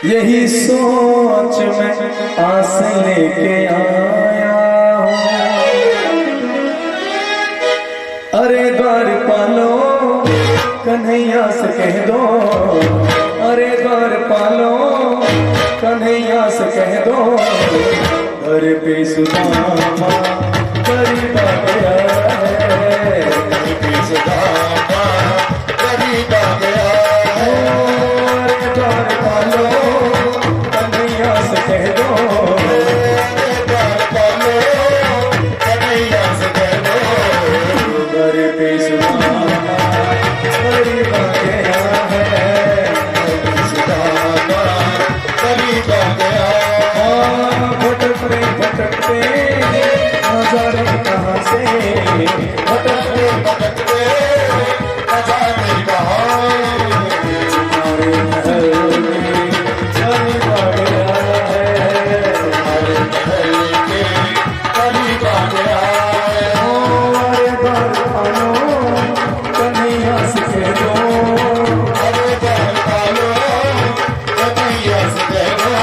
यही सोच में आस लेके आया हूँ। अरे द्वार पालो कन्हैया से कह दो, अरे द्वार पालो कन्हैया से कह दो, घर पे सुदामा गरीब आ गया है, घर पे सुदामा गरीब आ गया है। अरे द्वार पालो कन्हैया से कह दो, द्वार पालो कन्हैया से कह दो, घर पे सुदामा गरीब आ गया है, घर पे सुदामा गरीब आ गया। भटकते भटकते नजारे कहाँ से, भटकते भटकते नजारे कहाँ, हमारे महल में करीब आ गया है, हमारे महल के करीब आ गया है। अरे द्वार पालो कन्हैया से कह दो, अरे द्वार पालो कन्हैया से कह दो,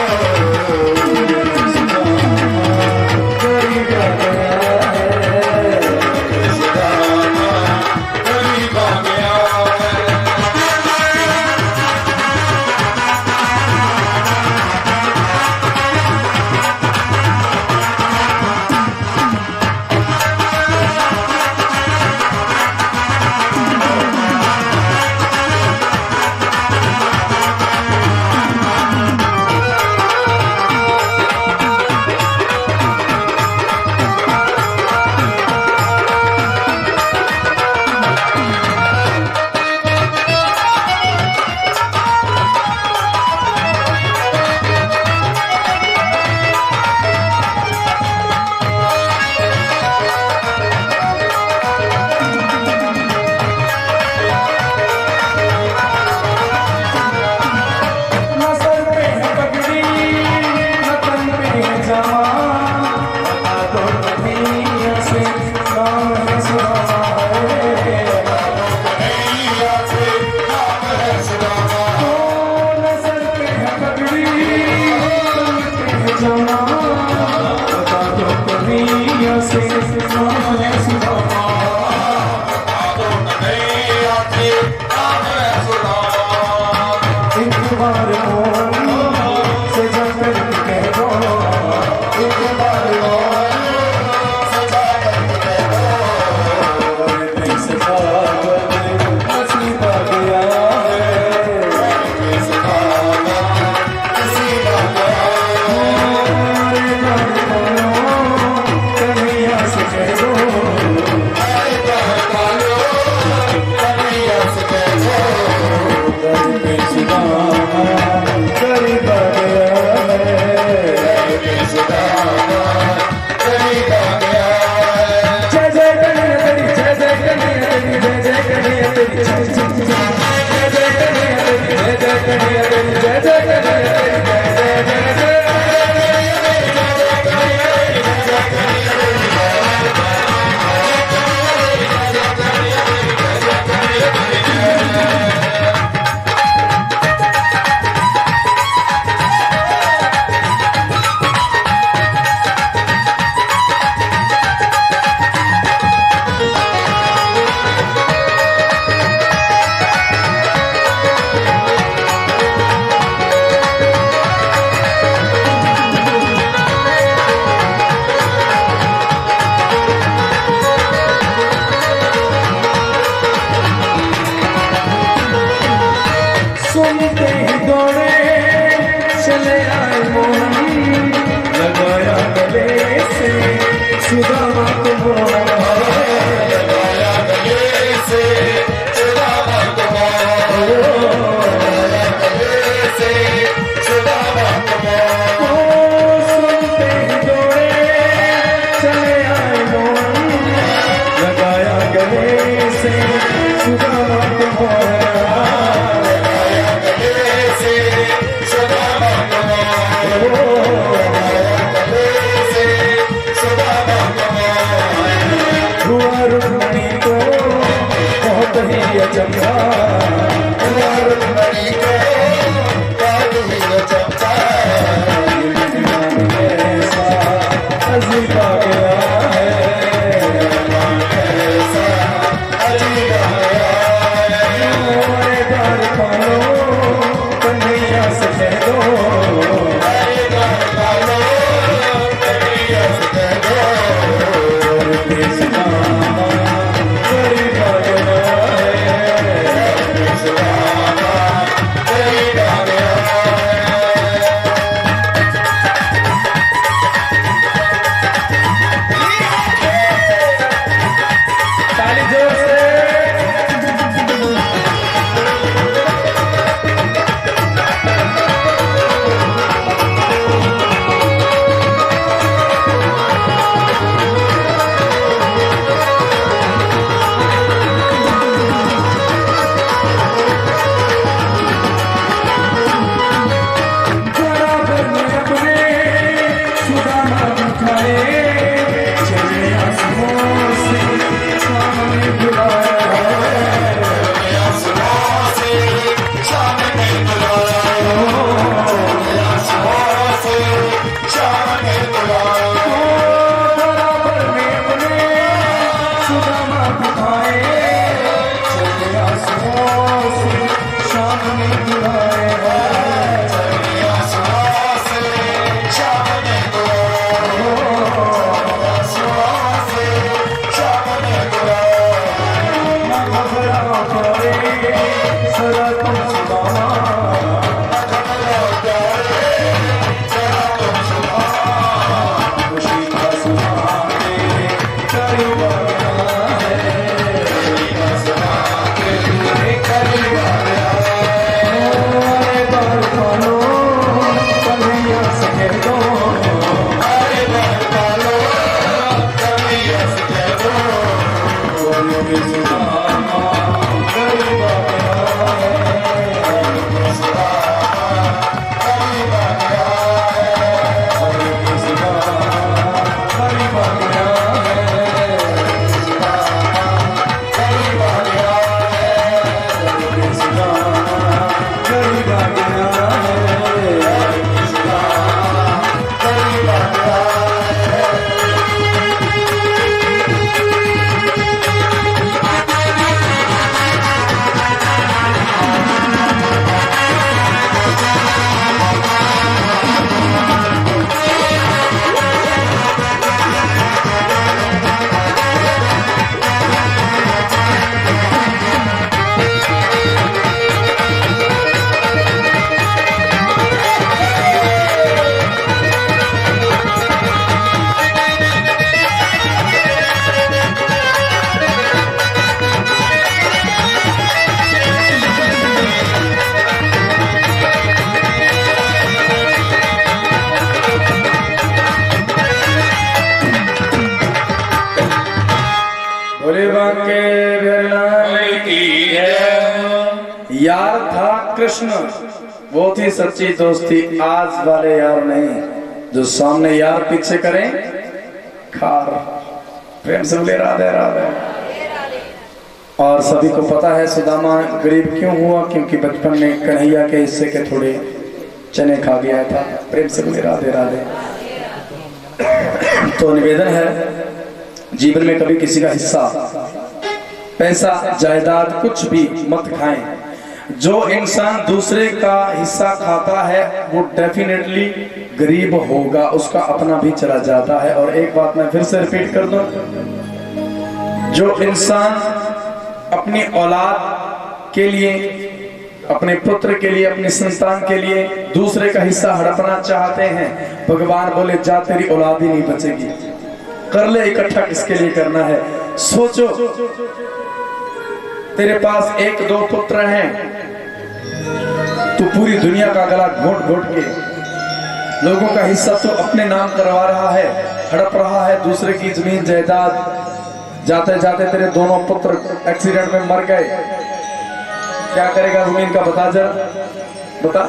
यार था कृष्ण, वो थी सच्ची दोस्ती, आज वाले यार नहीं, जो सामने यार पीछे करें खार। प्रेम से बोले राधे राधे। और सभी को पता है सुदामा गरीब क्यों हुआ, क्योंकि बचपन में कन्हैया के हिस्से के थोड़े चने खा गया था। प्रेम से बोले राधे राधे। तो निवेदन है, जीवन में कभी किसी का हिस्सा, पैसा, जायदाद कुछ भी मत खाएं। जो इंसान दूसरे का हिस्सा खाता है वो डेफिनेटली गरीब होगा, उसका अपना भी चला जाता है। और एक बात मैं फिर से रिपीट कर दूं, जो इंसान अपनी औलाद के लिए, अपने पुत्र के लिए, अपनी संतान के लिए दूसरे का हिस्सा हड़पना चाहते हैं, भगवान बोले जा तेरी औलाद ही नहीं बचेगी। कर ले इकट्ठा, किसके लिए करना है। सोचो तेरे पास एक दो पुत्र हैं, तू पूरी दुनिया का गला घोट घोट के लोगों का हिस्सा तो अपने नाम करवा रहा है, हड़प रहा है दूसरे की जमीन जायदाद। जाते जाते तेरे दोनों पुत्र एक्सीडेंट में मर गए, क्या करेगा जमीन का, बता जरा बता।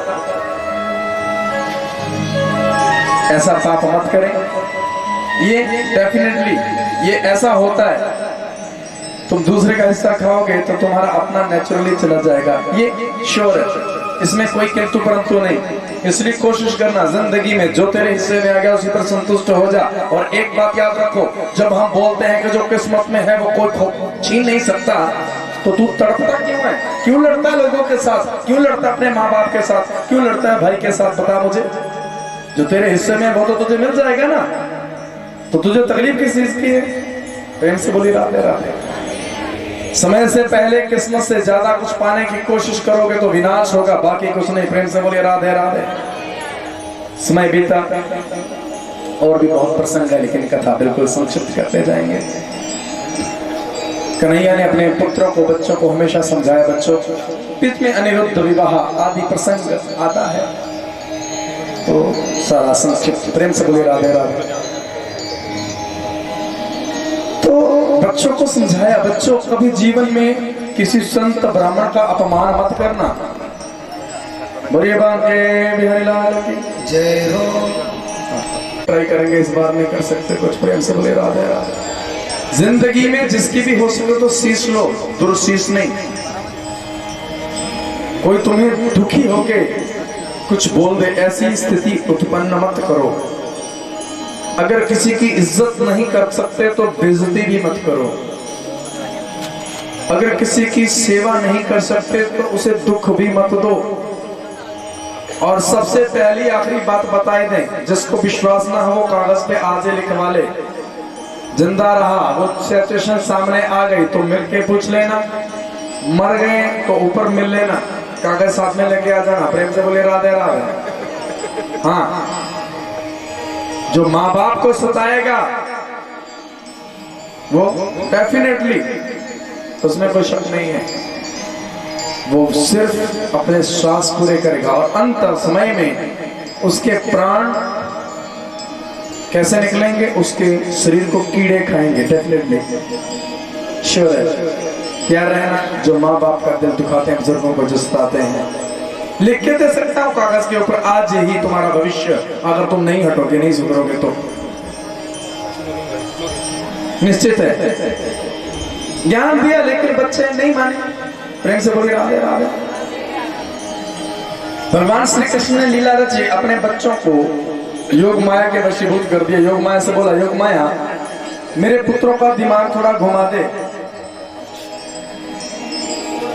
ऐसा पाप मत करें, ये डेफिनेटली ये ऐसा होता है। तुम दूसरे का हिस्सा खाओगे तो तुम्हारा अपना नेचुरली चला जाएगा, ये श्योर है, इसमें कोई किंतु परंतु नहीं। इसलिए कोशिश करना जिंदगी में जो तेरे हिस्से में आ गया उसी पर संतुष्ट हो जा। और एक बात याद रखो, जब हम बोलते हैं कि जो किस्मत में है वो कोई छीन नहीं सकता, तो तू तड़पता क्यों है, क्यों लड़ता है लोगों के साथ, क्यों लड़ता है अपने माँ बाप के साथ, क्यों लड़ता है भाई के साथ, बता मुझे। जो तेरे हिस्से में है वो तो तुझे मिल जाएगा ना, तो तुझे तकलीफ किस चीज की है। प्रेम से बोली राधे राधे। समय से पहले किस्मत से ज्यादा कुछ पाने की कोशिश करोगे तो विनाश होगा, बाकी कुछ नहीं। प्रेम से बोलिए राधे राधे। समय बीता, और भी बहुत प्रसंग है, लेकिन कथा बिल्कुल संक्षिप्त करते जाएंगे। कन्हैया ने अपने पुत्रों को, बच्चों को हमेशा समझाया, बच्चों बीच में अनिरुद्ध विवाह आदि प्रसंग आता है, तो सारा संक्षिप्त। प्रेम से बोलिए राधे राधे। तो बच्चों को समझाया, बच्चों कभी जीवन में किसी संत ब्राह्मण का अपमान मत करना। बोलिए बांके बिहारी लाल की जय हो। ट्राई करेंगे, इस बार नहीं कर सकते कुछ। प्रेम से बोले राधे राधे। जिंदगी में जिसकी भी हो सके तो शीश लो, दुर्शीश नहीं। कोई तुम्हें दुखी होके कुछ बोल दे, ऐसी स्थिति उत्पन्न मत करो। अगर किसी की इज्जत नहीं कर सकते तो बेइज्जती भी मत करो। अगर किसी की सेवा नहीं कर सकते तो उसे दुख भी मत दो। और सबसे पहली आखिरी बात बताए दें, जिसको विश्वास ना हो वो कागज पे आज लिखवा ले। जिंदा रहा, वो सिचुएशन सामने आ गई तो मिलके पूछ लेना, मर गए तो ऊपर मिल लेना, कागज साथ में लेके आ जाना। प्रेम से बोले राधे राधे। हाँ, जो माँ बाप को सताएगा वो डेफिनेटली, उसमें कोई शक नहीं है, वो सिर्फ अपने श्वास पूरे करेगा और अंत समय में उसके प्राण कैसे निकलेंगे, उसके शरीर को कीड़े खाएंगे डेफिनेटली। श्योर है, प्यार है ना। जो माँ बाप का दिल दुखाते हैं, बुजुर्गों को जो सताते हैं, लिख के दे सकता हूँ कागज के ऊपर, आज ही तुम्हारा भविष्य अगर तुम नहीं हटोगे, नहीं सुधरोगे तो निश्चित है। ज्ञान दिया लेकिन बच्चे नहीं माने। प्रेम से बोले राधे राधे। भगवान श्री कृष्ण ने लीला रची, अपने बच्चों को योग माया के वशीभूत कर दिया। योग माया से बोला, योग माया मेरे पुत्रों का दिमाग थोड़ा घुमा दे।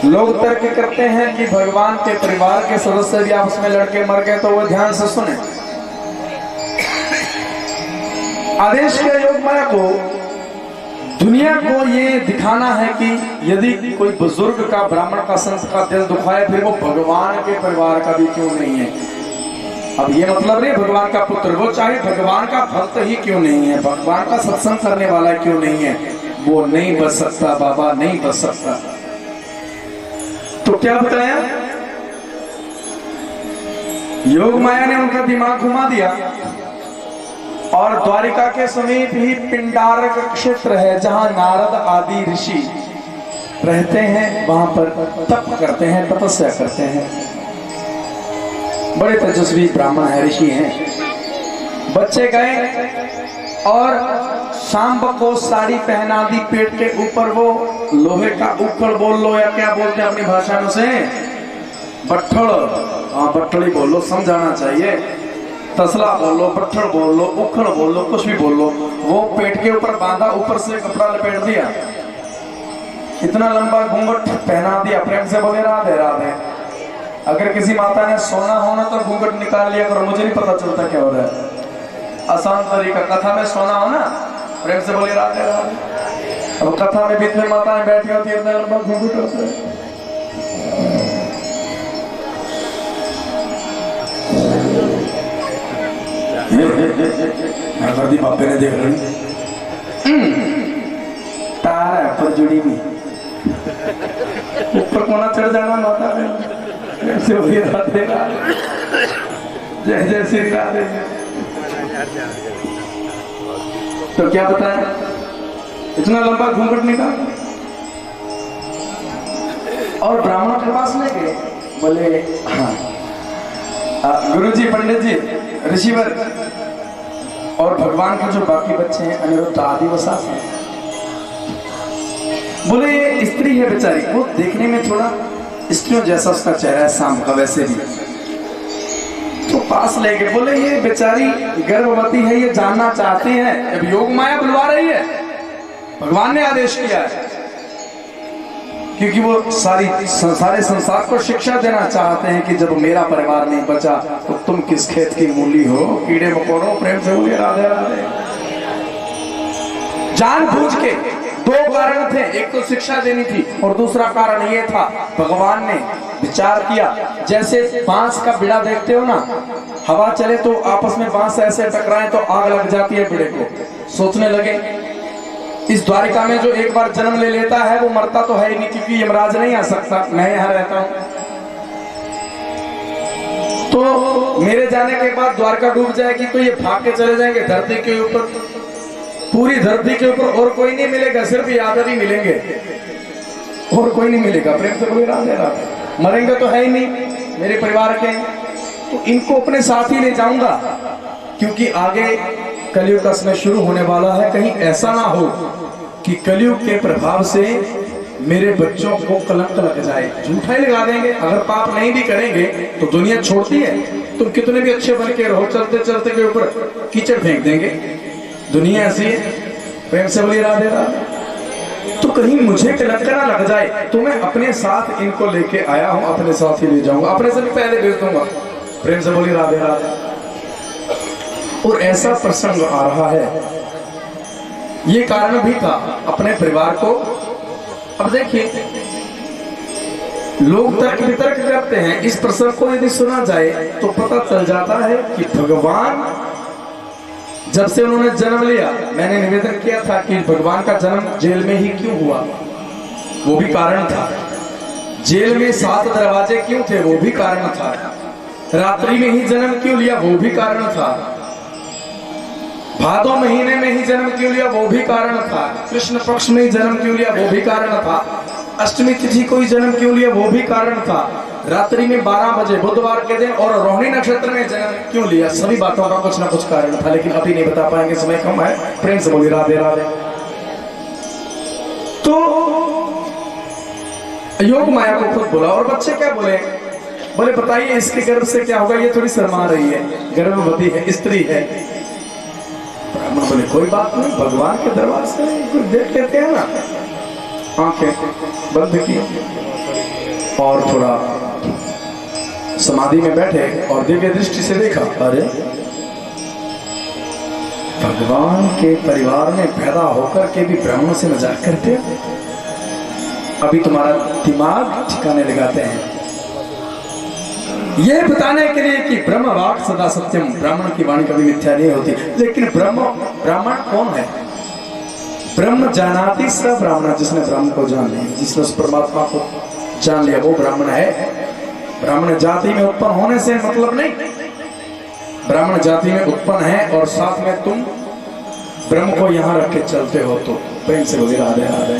लोग तर्क करते हैं कि भगवान के परिवार के सदस्य भी आपस में लड़के मर गए, तो वो ध्यान से सुने। आदेश किया योग माया को, दुनिया को ये दिखाना है कि यदि कोई बुजुर्ग का, ब्राह्मण का, संत का दिल दुखाए, फिर वो भगवान के परिवार का भी क्यों नहीं है। अब ये मतलब नहीं भगवान का पुत्र, वो चाहे भगवान का भक्त ही क्यों नहीं है, भगवान का सत्संग करने वाला क्यों नहीं है, वो नहीं बच सकता बाबा, नहीं बच सकता। तो क्या बताया, योग माया ने उनका दिमाग घुमा दिया और द्वारिका के समीप ही पिंडारक क्षेत्र है, जहां नारद आदि ऋषि रहते हैं, वहां पर तप करते हैं, तपस्या करते हैं। बड़े तेजस्वी ब्राह्मण है, ऋषि हैं। बच्चे गए और शाम को साड़ी पहना दी, पेट के ऊपर वो लोहे का उखड़ बोल लो या क्या बोलते हैं अपनी भाषा में उसे, बट्ठड़, हाँ बट्ठड़ी बोल लो, समझाना चाहिए। तसला बोल लो, बट्ठड़ बोल लो, उखड़ बोल लो, कुछ भी बोल लो, वो पेट के ऊपर बांधा, ऊपर से कपड़ा लपेट दिया, इतना लंबा घूंघट पहना दिया। प्रेम से बोले राधे राधे। अगर किसी माता ने सोना होना तो घूंघट निकाल लिया करो, मुझे नहीं पता चलता क्या हो रहा है। आसान तरीका, कथा में सोना हो ना, प्रेम से बोले राधे राधे। अब कथा में बीच में माताएं बैठी होती है, इतना लंबा घूंघट होता है। बापे ने देख रही तार है पर जुड़ी भी, ऊपर कोना चढ़ जाना माता में। राधे जय जय श्री राधे। तो क्या बताया, इतना लंबा घूंघट निकाल और ब्राह्मण के पास ले गए। बोले हाँ गुरुजी, पंडित जी, ऋषिवर और भगवान के जो बाकी बच्चे हैं, अनिरुद्ध आदि वसास हैं। बोले ये स्त्री है बेचारी, वो देखने में थोड़ा स्त्रियों जैसा उसका चेहरा है, शाम का वैसे भी। तो पास ले गए, बोले ये बेचारी गर्भवती है, ये जानना चाहती है। अब योग माया बुलवा रही है, भगवान ने आदेश किया है, क्योंकि वो सारे संसार को शिक्षा देना चाहते हैं कि जब मेरा परिवार नहीं बचा तो तुम किस खेत की मूली हो, कीड़े मकोड़ों। प्रेम से बोलिए राधे राधे। जानबूझ के दो कारण थे, एक तो शिक्षा देनी थी और दूसरा कारण ये था, भगवान ने विचार किया, जैसे बांस का बिड़ा देखते हो ना, हवा चले तो आपस में बांस ऐसे टकराए तो आग लग जाती है बिड़े को। सोचने लगे इस द्वारिका में जो एक बार जन्म ले लेता है वो मरता तो है ही नहीं, क्योंकि यमराज नहीं आ सकता, मैं यहां रहता हूं। तो मेरे जाने के बाद द्वारका डूब जाएगी तो ये भाग के चले जाएंगे धरती के ऊपर, पूरी धरती के ऊपर और कोई नहीं मिलेगा, सिर्फ यादव ही मिलेंगे और कोई नहीं मिलेगा। प्रेम से बोले राधे राधे। मरेंगे तो है ही नहीं, मेरे परिवार के, तो इनको अपने साथ ही ले जाऊंगा, क्योंकि आगे कलयुग का समय शुरू होने वाला है। कहीं ऐसा ना हो कि कलयुग के प्रभाव से मेरे बच्चों को कलंक लग जाए, झूठा ही लगा देंगे। अगर पाप नहीं भी करेंगे तो दुनिया छोड़ती है, तुम कितने भी अच्छे बन के रहो, चलते चलते के ऊपर कीचड़ फेंक देंगे, दुनिया ऐसी है। प्रेम से बोलिए राधे राधे। तो कहीं मुझे कलंक ना लग जाए तो मैं अपने साथ इनको लेके आया हूं, अपने साथ ही ले जाऊंगा, अपने से भी पहले भेज दूंगा। प्रेम से बोलिए राधे राधे। और ऐसा प्रसंग आ रहा है, ये कारण भी था अपने परिवार को। अब देखिए लोग तर्क वितर्क करते हैं, इस प्रसंग को यदि सुना जाए तो पता चल जाता है कि भगवान जब से उन्होंने जन्म लिया, मैंने निवेदन किया था कि भगवान का जन्म जेल में ही क्यों हुआ, वो भी कारण था। जेल में 7 दरवाजे क्यों थे, वो भी कारण था। रात्रि में ही जन्म क्यों लिया, वो भी कारण था। भादो महीने में ही जन्म क्यों लिया वो भी कारण था, कृष्ण पक्ष में ही जन्म क्यों लिया वो भी कारण था, अष्टमी तिथि को ही जन्म क्यों लिया वो भी कारण था, रात्रि में 12 बजे बुधवार के दिन और रोहिणी नक्षत्र में जन्म क्यों लिया, सभी बातों का कुछ ना कुछ कारण था, लेकिन अभी नहीं बता पाएंगे, समय कम है। प्रेम से बोली राधे राधे। तो योग माया को खुद बोला, और बच्चे क्या बोले, बोले बताइए इसके गर्भ से क्या होगा, ये थोड़ी शर्मा रही है, गर्भवती है, स्त्री है। ब्राह्मण बोले कोई बात नहीं, भगवान के दरबार से कुछ देख लेते हैं ना। आंखें बंद की और थोड़ा समाधि में बैठे और दिव्य दृष्टि से देखा, अरे भगवान के परिवार में पैदा होकर के भी ब्राह्मणों से मजाक करते हैं। अभी तुम्हारा दिमाग ठिकाने लगाते हैं, यह बताने के लिए कि ब्रह्म वाक् सदा सत्यम, ब्राह्मण की वाणी कभी मिथ्या नहीं होती। लेकिन ब्राह्मण कौन है? ब्रह्म जानाति स ब्राह्मण, जिसने ब्रह्म को जान लिया, जिसने उस परमात्मा को जान लिया वो ब्राह्मण है। ब्राह्मण जाति में उत्पन्न होने से मतलब नहीं, ब्राह्मण जाति में उत्पन्न है और साथ में तुम ब्रह्म को यहां रख के चलते हो। तो प्रेम से बोले राधे राधे।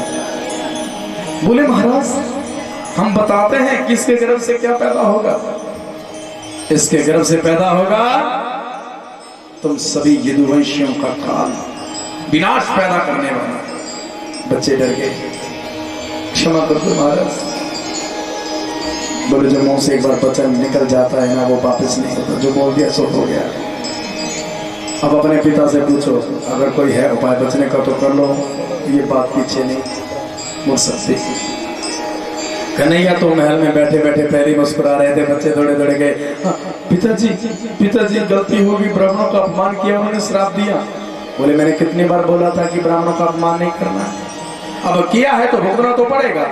बोले महाराज हम बताते हैं कि इसके गर्भ से क्या पैदा होगा, इसके गर्भ से पैदा होगा तुम सभी यदुवंशियों का काल, विनाश पैदा करने वाला। बच्चे डर गए, क्षमा कर दो महाराज। बोले जो मुंह से एक बार वचन निकल जाता है ना वो वापस नहीं होता, जो बोल दिया सो हो गया। अब अपने पिता से पूछो, अगर कोई है उपाय बचने का तो कर लो, ये बात पीछे नहीं मुड़ सकती। कन्हैया तो महल में बैठे बैठे पहले मुस्कुरा रहे थे, बच्चे दौड़े दौड़े गए, पिताजी गलती होगी, ब्राह्मणों का अपमान किया, उन्होंने श्राप दिया। बोले मैंने कितनी बार बोला था कि ब्राह्मणों का अपमान नहीं करना, अब किया है तो भुगतना तो पड़ेगा।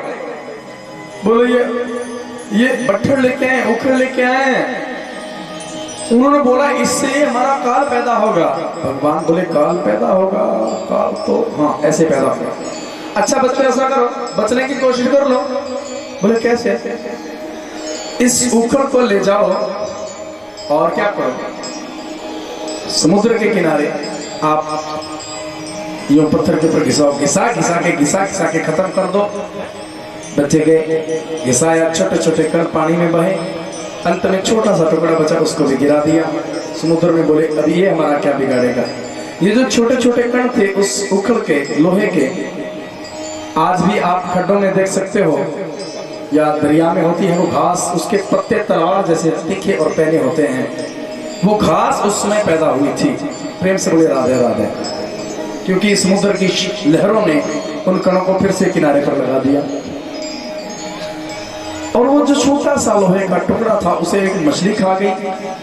बोले ये बट्ठर लेके आए, उखड़ लेके आए, उन्होंने बोला इससे हमारा काल पैदा होगा। भगवान बोले काल पैदा होगा, काल तो हाँ ऐसे पैदा होगा। अच्छा बच्चे ऐसा करो, बचने की कोशिश कर लो। बोले कैसे? इस उखड़ को ले जाओ और क्या करो, समुद्र के किनारे आप यूं पत्थर के ऊपर घिसाओ, घिसा के खत्म कर दो। बच्चे गए, घिसाया, छोटे छोटे कण पानी में बहे, अंत में छोटा सा टुकड़ा बचा, उसको भी गिरा दिया समुद्र में। बोले अब ये हमारा क्या बिगाड़ेगा, ये जो छोटे छोटे कण थे उस उखड़ के, लोहे के, आज भी आप खड्डों में देख सकते हो या दरिया में होती है वो घास, उसके पत्ते तलवार जैसे तीखे और पैने होते हैं, वो घास उस समय पैदा हुई थी। प्रेम से बोले राधे राधे। क्योंकि समुद्र की लहरों ने उन कणों को फिर से किनारे पर लगा दिया, और वो जो छोटा सा लोहे का टुकड़ा था उसे एक मछली खा गई।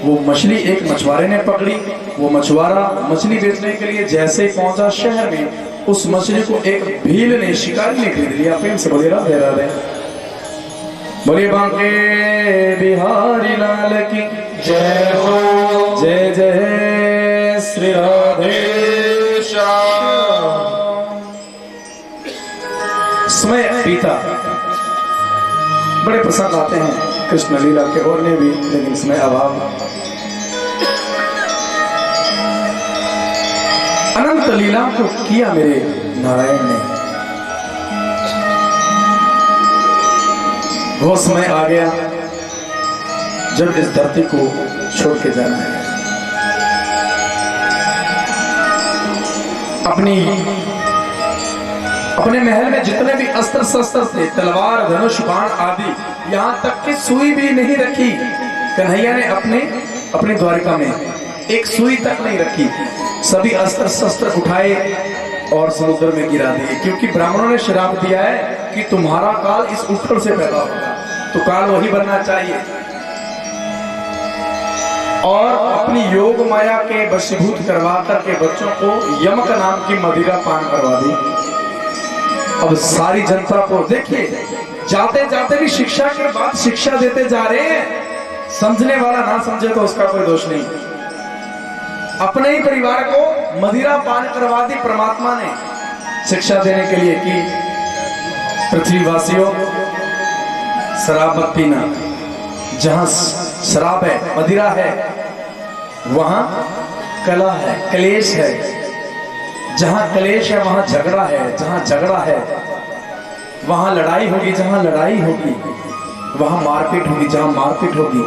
वो मछली एक मछुआरे ने पकड़ी, वो मछुआरा मछली बेचने के लिए जैसे पहुंचा शहर में, उस मछली को एक भील ने, शिकारी ने खरीद लिया। प्रेम से बोले राधे राधे। बोलिए बांके बिहारी लाल की जय हो, जय जय श्री राधे श्याम। समय बीता, बड़े प्रसंग आते हैं कृष्ण लीला के और ने भी, लेकिन समय अभाव। अनंत लीला को किया मेरे नारायण ने, वो समय आ गया जब इस धरती को छोड़ के जाना है। अपने महल में जितने भी अस्त्र शस्त्र थे, तलवार, धनुष, बाण आदि, यहाँ तक कि सुई भी नहीं रखी। कन्हैया ने अपने द्वारिका में एक सुई तक नहीं रखी, सभी अस्त्र शस्त्र उठाए और समुद्र में गिरा दिए। क्योंकि ब्राह्मणों ने श्राप दिया है कि तुम्हारा काल इस उखड़ से पैदा होगा, तो काल वही बनना चाहिए। और अपनी योग माया के वशीभूत करवा करके बच्चों को यमक नाम की मदिरा पान करवा दी। अब सारी जनता को देखिए, जाते जाते भी शिक्षा के बाद शिक्षा देते जा रहे हैं। समझने वाला ना समझे तो उसका कोई दोष नहीं। अपने ही परिवार को मदिरा पान करवा दी परमात्मा ने शिक्षा देने के लिए कि पृथ्वीवासियों शराब मत पीना, जहां शराब है, मदिरा है, वहां कला है, क्लेश है, जहां क्लेश है वहां झगड़ा है, जहां झगड़ा है वहां लड़ाई होगी, जहां लड़ाई होगी वहां मारपीट होगी, जहां मारपीट होगी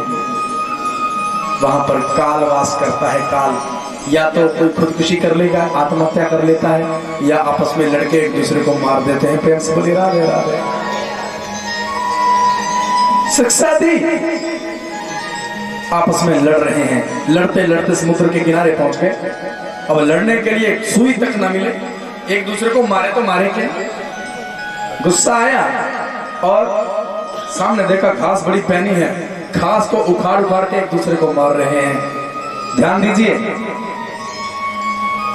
वहां पर काल वास करता है। काल या तो कोई खुदकुशी कर लेगा, आत्महत्या कर लेता है, या आपस में लड़के एक दूसरे को मार देते हैं। प्रेम से बोले राधे राधे। शिक्षा दी, आपस में लड़ रहे हैं, लड़ते लड़ते समुद्र के किनारे पहुंच गए। अब लड़ने के लिए सुई तक न मिले, एक दूसरे को मारे तो मारे क्या। गुस्सा आया और सामने देखा घास बड़ी पैनी है, घास को उखाड़ उखाड़ के एक दूसरे को मार रहे हैं। ध्यान दीजिए,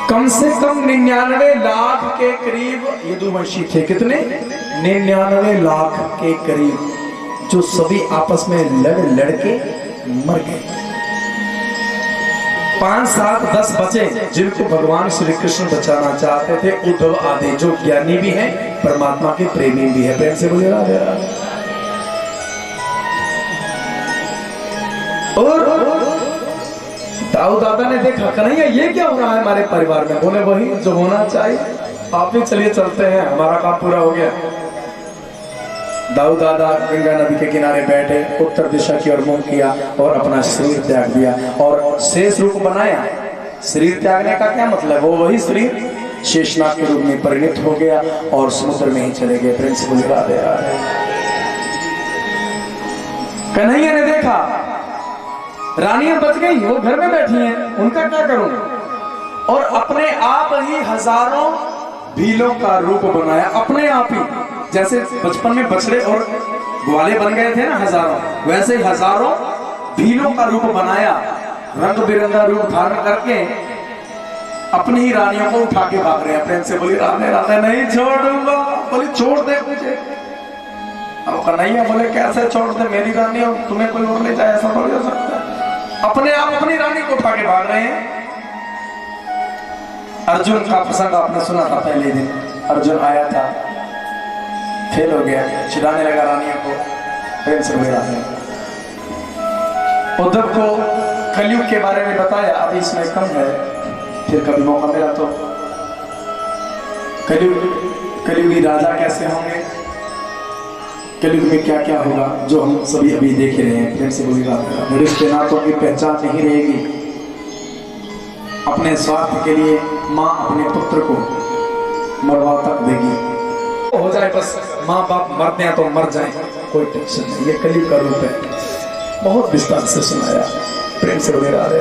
कम से कम 99 लाख के करीब यदुवंशी थे। कितने? 99 लाख के करीब, जो सभी आपस में लड़ लड़के मर गए। 5, 7, 10 बचे जिनको भगवान श्री कृष्ण बचाना चाहते थे। उद्धव आदि जो ज्ञानी भी हैं, परमात्मा के प्रेमी भी है। प्रेम से बोले राधे राधे। और दाऊ दादा ने देखा, कन्हैया ये क्या हो रहा है हमारे परिवार में। बोले वही जो होना चाहिए, आप भी चलिए चलते हैं, हमारा काम पूरा हो गया। दाऊ दादा गंगा नदी के किनारे बैठे, उत्तर दिशा की ओर मुंह किया और अपना शरीर त्याग दिया और शेष रूप बनाया। शरीर त्यागने का क्या मतलब? वो वही शरीर शेषनाग के रूप में परिणत हो गया और समुद्र में ही चले गए। प्रेम से बोले राधे राधे। कन्हैया ने देखा रानियां बच गई, वो घर में बैठी हैं, उनका क्या करूं? और अपने आप ही हजारों भीलों का रूप बनाया, अपने आप ही। जैसे बचपन में बछड़े और ग्वाले बन गए थे ना हजारों, वैसे ही हजारों भीलों का रूप बनाया, रंग बिरंगा रूप धारण करके अपनी ही रानियों को उठा के भाग रहे हैं। प्रेम से बोली राधे राधे। नहीं छोड़ूंगा। बोली छोड़ दे मुझे। अब कन्हैया बोले कैसे छोड़ दे, मेरी रानी हो, तुम्हें कोई और ले जाए, ऐसा थोड़ी हो सकता है। अपने आप अपनी रानी को उठा के भाग रहे हैं। अर्जुन का प्रसंग आपने सुना था पहले दिन। अर्जुन आया था, फेल हो गया, चिढ़ाने लगा रानियों को। प्रेम से बोले राधे। उद्धव को कलयुग के बारे में बताया, अभी इसमें कम है, फिर कभी मौका मिला तो। कलयुगी राजा कैसे होंगे, कलयुग में क्या क्या होगा, जो हम सभी अभी देख रहे हैं। प्रेम से बोली राधे। रिश्ते नातों की पहचान नहीं रहेगी। अपने स्वार्थ के लिए माँ अपने पुत्र को मरवा तक देगी। हो जाए बस, माँ बाप मरते हैं तो मर जाए, कोई टेंशन नहीं। ये कलयुग का रूप है, बहुत विस्तार से सुनाया। प्रेम से बोले राधे।